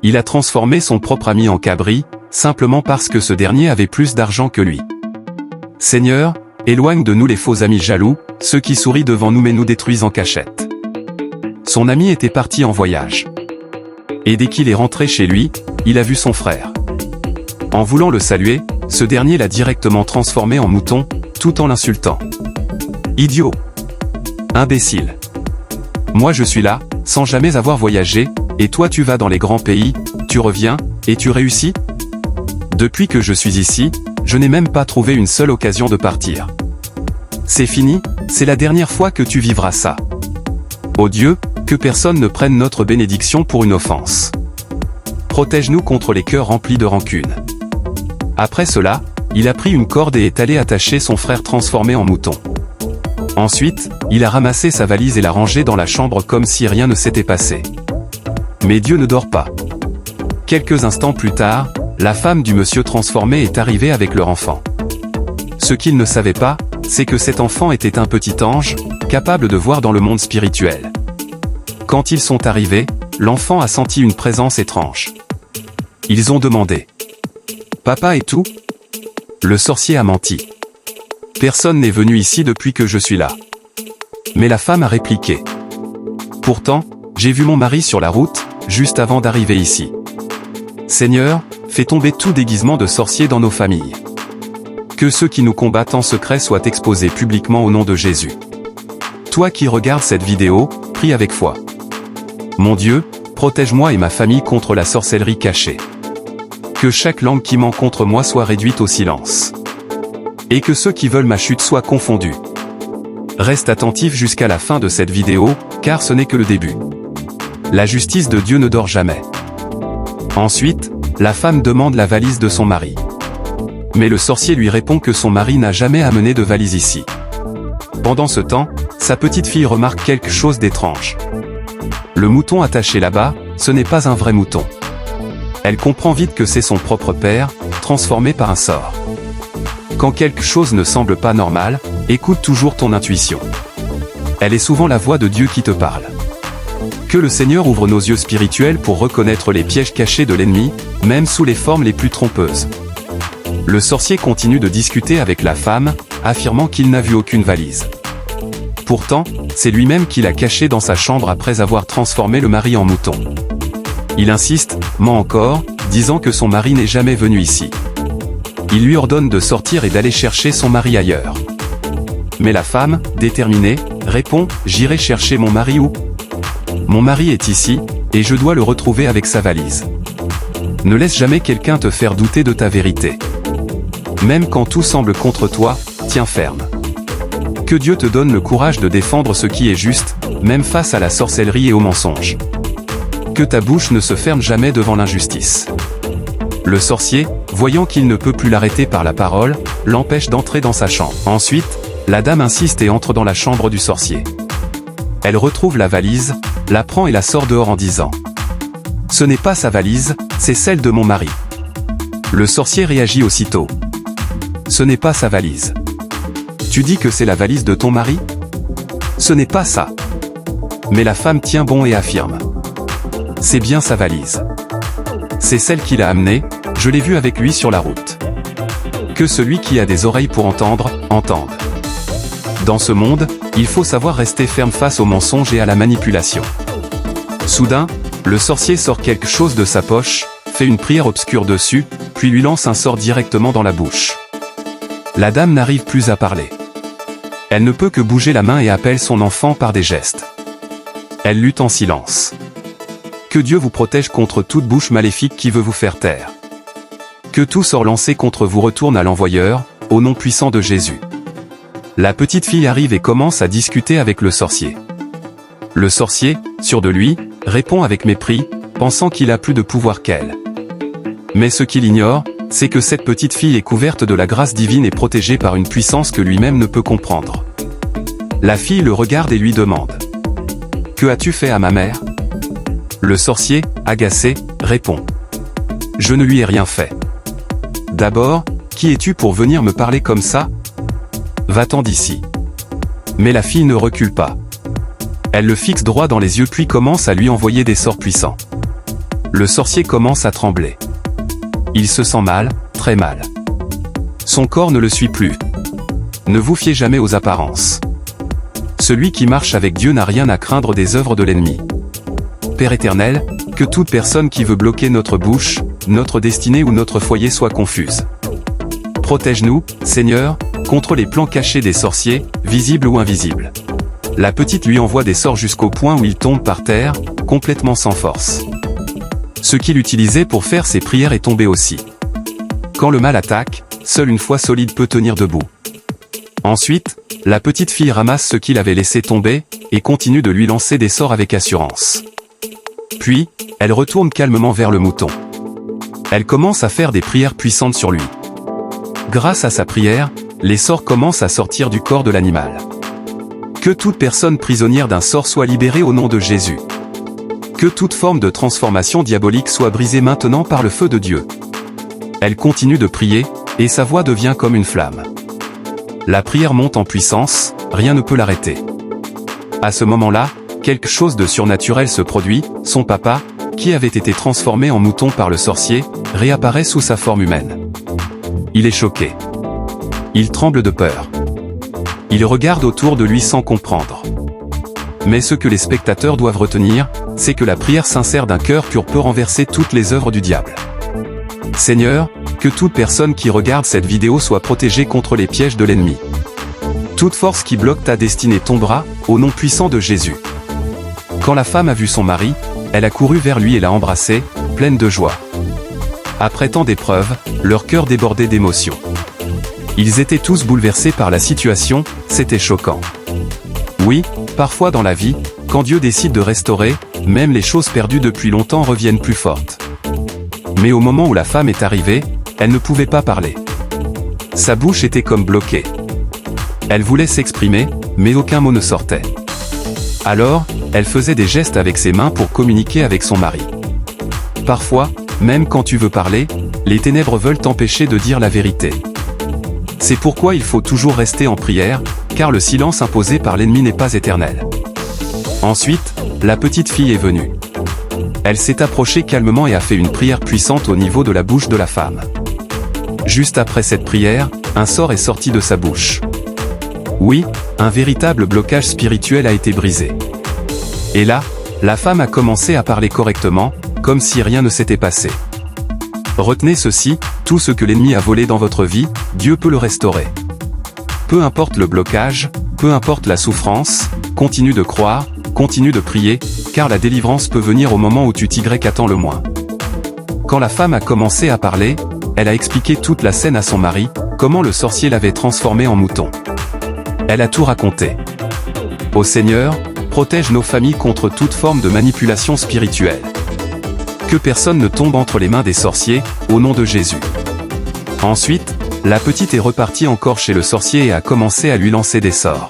il a transformé son propre ami en cabri, simplement parce que ce dernier avait plus d'argent que lui. Seigneur, éloigne de nous les faux amis jaloux, ceux qui sourient devant nous mais nous détruisent en cachette. Son ami était parti en voyage. Et dès qu'il est rentré chez lui, il a vu son frère. En voulant le saluer, ce dernier l'a directement transformé en mouton, tout en l'insultant. Idiot! Imbécile! Moi je suis là, sans jamais avoir voyagé, et toi tu vas dans les grands pays, tu reviens, et tu réussis? Depuis que je suis ici, je n'ai même pas trouvé une seule occasion de partir. C'est fini, c'est la dernière fois que tu vivras ça. Ô Dieu, que personne ne prenne notre bénédiction pour une offense. Protège-nous contre les cœurs remplis de rancune. Après cela, il a pris une corde et est allé attacher son frère transformé en mouton. Ensuite, il a ramassé sa valise et l'a rangée dans la chambre comme si rien ne s'était passé. Mais Dieu ne dort pas. Quelques instants plus tard, la femme du monsieur transformé est arrivée avec leur enfant. Ce qu'il ne savait pas, c'est que cet enfant était un petit ange, capable de voir dans le monde spirituel. Quand ils sont arrivés, l'enfant a senti une présence étrange. Ils ont demandé. « Papa est où ?» Le sorcier a menti. « Personne n'est venu ici depuis que je suis là. » Mais la femme a répliqué. « Pourtant, j'ai vu mon mari sur la route, juste avant d'arriver ici. Seigneur, fais tomber tout déguisement de sorcier dans nos familles. Que ceux qui nous combattent en secret soient exposés publiquement au nom de Jésus. Toi qui regardes cette vidéo, prie avec foi. Mon Dieu, protège-moi et ma famille contre la sorcellerie cachée. Que chaque langue qui ment contre moi soit réduite au silence. Et que ceux qui veulent ma chute soient confondus. Reste attentif jusqu'à la fin de cette vidéo, car ce n'est que le début. La justice de Dieu ne dort jamais. » Ensuite, la femme demande la valise de son mari. Mais le sorcier lui répond que son mari n'a jamais amené de valise ici. Pendant ce temps, sa petite fille remarque quelque chose d'étrange. Le mouton attaché là-bas, ce n'est pas un vrai mouton. Elle comprend vite que c'est son propre père, transformé par un sort. Quand quelque chose ne semble pas normal, écoute toujours ton intuition. Elle est souvent la voix de Dieu qui te parle. Que le Seigneur ouvre nos yeux spirituels pour reconnaître les pièges cachés de l'ennemi, même sous les formes les plus trompeuses. Le sorcier continue de discuter avec la femme, affirmant qu'il n'a vu aucune valise. Pourtant, c'est lui-même qui l'a cachée dans sa chambre après avoir transformé le mari en mouton. Il insiste, ment encore, disant que son mari n'est jamais venu ici. Il lui ordonne de sortir et d'aller chercher son mari ailleurs. Mais la femme, déterminée, répond « J'irai chercher mon mari où ? Mon mari est ici, et je dois le retrouver avec sa valise. » Ne laisse jamais quelqu'un te faire douter de ta vérité. Même quand tout semble contre toi, tiens ferme. Que Dieu te donne le courage de défendre ce qui est juste, même face à la sorcellerie et aux mensonges. Que ta bouche ne se ferme jamais devant l'injustice. Le sorcier, voyant qu'il ne peut plus l'arrêter par la parole, l'empêche d'entrer dans sa chambre. Ensuite, la dame insiste et entre dans la chambre du sorcier. Elle retrouve la valise, la prend et la sort dehors en disant « Ce n'est pas sa valise, c'est celle de mon mari. » Le sorcier réagit aussitôt. « Ce n'est pas sa valise. Tu dis que c'est la valise de ton mari ? Ce n'est pas ça. » Mais la femme tient bon et affirme. « C'est bien sa valise. C'est celle qu'il a amenée, je l'ai vue avec lui sur la route. » Que celui qui a des oreilles pour entendre, entende. Dans ce monde, il faut savoir rester ferme face aux mensonges et à la manipulation. Soudain, le sorcier sort quelque chose de sa poche, fait une prière obscure dessus, puis lui lance un sort directement dans la bouche. La dame n'arrive plus à parler. Elle ne peut que bouger la main et appelle son enfant par des gestes. Elle lutte en silence. Que Dieu vous protège contre toute bouche maléfique qui veut vous faire taire. Que tout sort lancé contre vous retourne à l'envoyeur, au nom puissant de Jésus. La petite fille arrive et commence à discuter avec le sorcier. Le sorcier, sûr de lui, répond avec mépris, pensant qu'il a plus de pouvoir qu'elle. Mais ce qu'il ignore, c'est que cette petite fille est couverte de la grâce divine et protégée par une puissance que lui-même ne peut comprendre. La fille le regarde et lui demande « Que as-tu fait à ma mère ?» Le sorcier, agacé, répond « Je ne lui ai rien fait. D'abord, qui es-tu pour venir me parler comme ça ? Va-t'en d'ici. » Mais la fille ne recule pas. Elle le fixe droit dans les yeux puis commence à lui envoyer des sorts puissants. le sorcier commence à trembler. Il se sent mal, très mal. Son corps ne le suit plus. Ne vous fiez jamais aux apparences. Celui qui marche avec Dieu n'a rien à craindre des œuvres de l'ennemi. Père éternel, que toute personne qui veut bloquer notre bouche, notre destinée ou notre foyer soit confuse. Protège-nous, Seigneur, contre les plans cachés des sorciers, visibles ou invisibles. La petite lui envoie des sorts jusqu'au point où il tombe par terre, complètement sans force. Ce qu'il utilisait pour faire ses prières est tombé aussi. Quand le mal attaque, seule une foi solide peut tenir debout. Ensuite, la petite fille ramasse ce qu'il avait laissé tomber, et continue de lui lancer des sorts avec assurance. Puis, elle retourne calmement vers le mouton. Elle commence à faire des prières puissantes sur lui. Grâce à sa prière, les sorts commencent à sortir du corps de l'animal. Que toute personne prisonnière d'un sort soit libérée au nom de Jésus. Que toute forme de transformation diabolique soit brisée maintenant par le feu de Dieu. Elle continue de prier, et sa voix devient comme une flamme. La prière monte en puissance, rien ne peut l'arrêter. À ce moment-là, quelque chose de surnaturel se produit, son papa, qui avait été transformé en mouton par le sorcier, réapparaît sous sa forme humaine. Il est choqué. Il tremble de peur. Il regarde autour de lui sans comprendre. Mais ce que les spectateurs doivent retenir, c'est que la prière sincère d'un cœur pur peut renverser toutes les œuvres du diable. Seigneur, que toute personne qui regarde cette vidéo soit protégée contre les pièges de l'ennemi. Toute force qui bloque ta destinée tombera, au nom puissant de Jésus. Quand la femme a vu son mari, elle a couru vers lui et l'a embrassé, pleine de joie. Après tant d'épreuves, leur cœur débordait d'émotion. Ils étaient tous bouleversés par la situation, c'était choquant. Oui, parfois dans la vie, quand Dieu décide de restaurer, même les choses perdues depuis longtemps reviennent plus fortes. Mais au moment où la femme est arrivée, elle ne pouvait pas parler. Sa bouche était comme bloquée. Elle voulait s'exprimer, mais aucun mot ne sortait. Alors, elle faisait des gestes avec ses mains pour communiquer avec son mari. Parfois, même quand tu veux parler, les ténèbres veulent t'empêcher de dire la vérité. C'est pourquoi il faut toujours rester en prière, car le silence imposé par l'ennemi n'est pas éternel. Ensuite, la petite fille est venue. Elle s'est approchée calmement et a fait une prière puissante au niveau de la bouche de la femme. Juste après cette prière, un sort est sorti de sa bouche. Oui, un véritable blocage spirituel a été brisé. Et là, la femme a commencé à parler correctement, comme si rien ne s'était passé. Retenez ceci, tout ce que l'ennemi a volé dans votre vie, Dieu peut le restaurer. Peu importe le blocage, peu importe la souffrance, continue de croire, continue de prier, car la délivrance peut venir au moment où tu t'attends le moins. Quand la femme a commencé à parler, elle a expliqué toute la scène à son mari, comment le sorcier l'avait transformé en mouton. Elle a tout raconté. Ô Seigneur, protège nos familles contre toute forme de manipulation spirituelle. Que personne ne tombe entre les mains des sorciers, au nom de Jésus. Ensuite, la petite est repartie encore chez le sorcier et a commencé à lui lancer des sorts.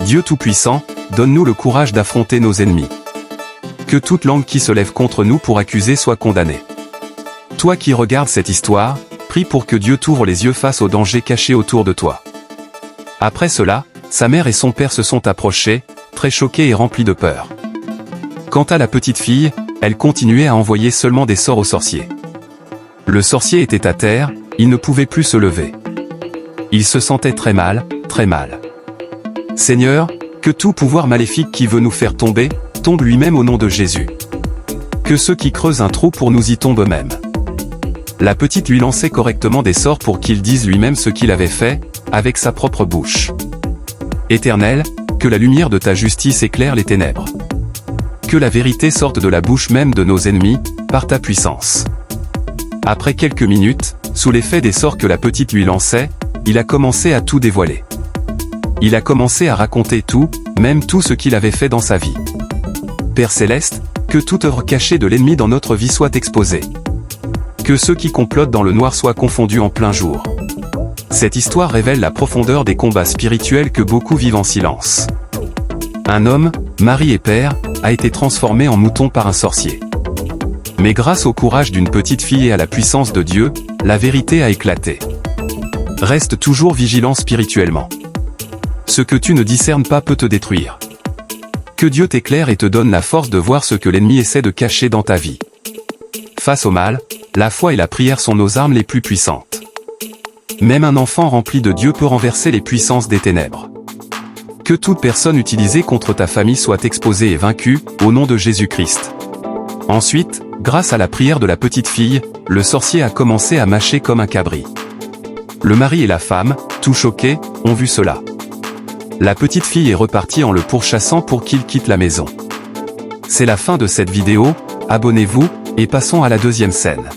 Dieu Tout-Puissant, donne-nous le courage d'affronter nos ennemis. Que toute langue qui se lève contre nous pour accuser soit condamnée. Toi qui regardes cette histoire, prie pour que Dieu t'ouvre les yeux face aux dangers cachés autour de toi. Après cela, sa mère et son père se sont approchés, très choqués et remplis de peur. Quant à la petite fille, elle continuait à envoyer seulement des sorts au sorcier. Le sorcier était à terre, il ne pouvait plus se lever. Il se sentait très mal, très mal. Seigneur, que tout pouvoir maléfique qui veut nous faire tomber, tombe lui-même au nom de Jésus. Que ceux qui creusent un trou pour nous y tombent eux-mêmes. La petite lui lançait correctement des sorts pour qu'il dise lui-même ce qu'il avait fait, avec sa propre bouche. Éternel, que la lumière de ta justice éclaire les ténèbres. Que la vérité sorte de la bouche même de nos ennemis, par ta puissance. Après quelques minutes, sous l'effet des sorts que la petite lui lançait, il a commencé à tout dévoiler. Il a commencé à raconter tout, même tout ce qu'il avait fait dans sa vie. Père Céleste, que toute œuvre cachée de l'ennemi dans notre vie soit exposée. Que ceux qui complotent dans le noir soient confondus en plein jour. Cette histoire révèle la profondeur des combats spirituels que beaucoup vivent en silence. Un homme, mari et père, a été transformé en mouton par un sorcier. Mais grâce au courage d'une petite fille et à la puissance de Dieu, la vérité a éclaté. Reste toujours vigilant spirituellement. Ce que tu ne discernes pas peut te détruire. Que Dieu t'éclaire et te donne la force de voir ce que l'ennemi essaie de cacher dans ta vie. Face au mal, la foi et la prière sont nos armes les plus puissantes. Même un enfant rempli de Dieu peut renverser les puissances des ténèbres. Que toute personne utilisée contre ta famille soit exposée et vaincue, au nom de Jésus-Christ. Ensuite, grâce à la prière de la petite fille, le sorcier a commencé à mâcher comme un cabri. Le mari et la femme, tout choqués, ont vu cela. La petite fille est repartie en le pourchassant pour qu'il quitte la maison. C'est la fin de cette vidéo, abonnez-vous, et passons à la deuxième scène.